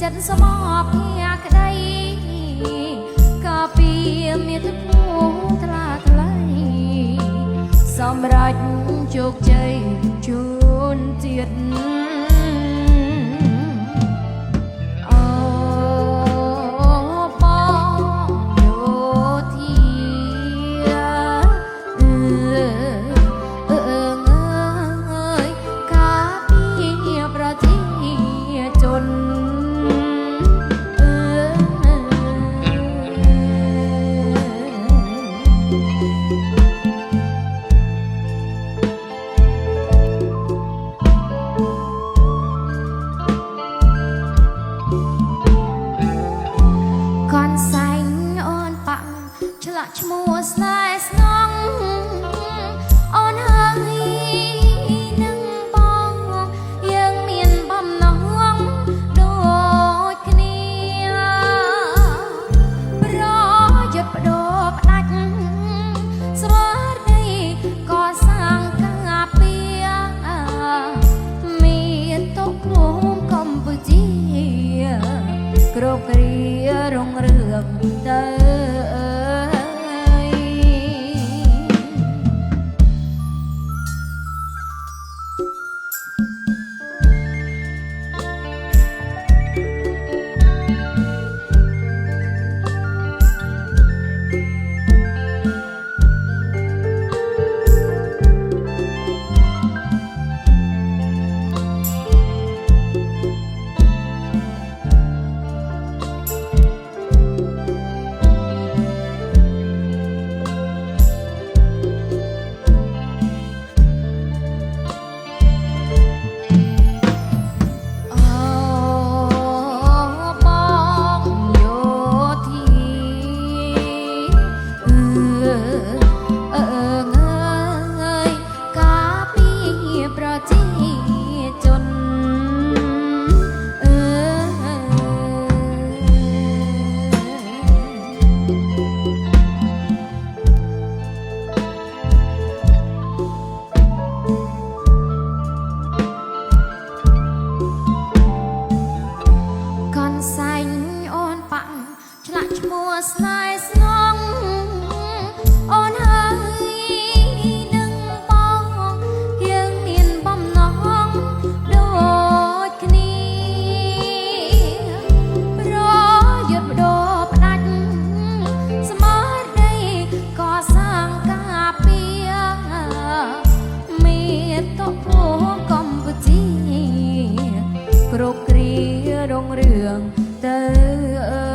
ចិត្តស្មោះភក្តីក៏ពីមានទឹកភូថ្លាថ្លៃសម្រាប់ជោគជ័យជូនជាតិឈ្មោះស្នេហ៍ស្នងអូនហើយនឹងបងយើងមានបំណងដូចគ្នាប្រយុទ្ធបដូរផ្ដាច់ស្វារីក៏សាងការពារមានទុកភូមិកម្ពុជាគ្រប់គ្រារុងរឿងទៅឈ្មោះស្នេហ៍ស្នងអូនហើយនឹងបងយើងមានបំណងដូចគ្នាប្រយុទ្ធបដូរផ្ដាច់ស្មារតីក៏សាងការពារមានទុកភូមិកម្ពុជាគ្រប់គ្រារុងរឿងទៅ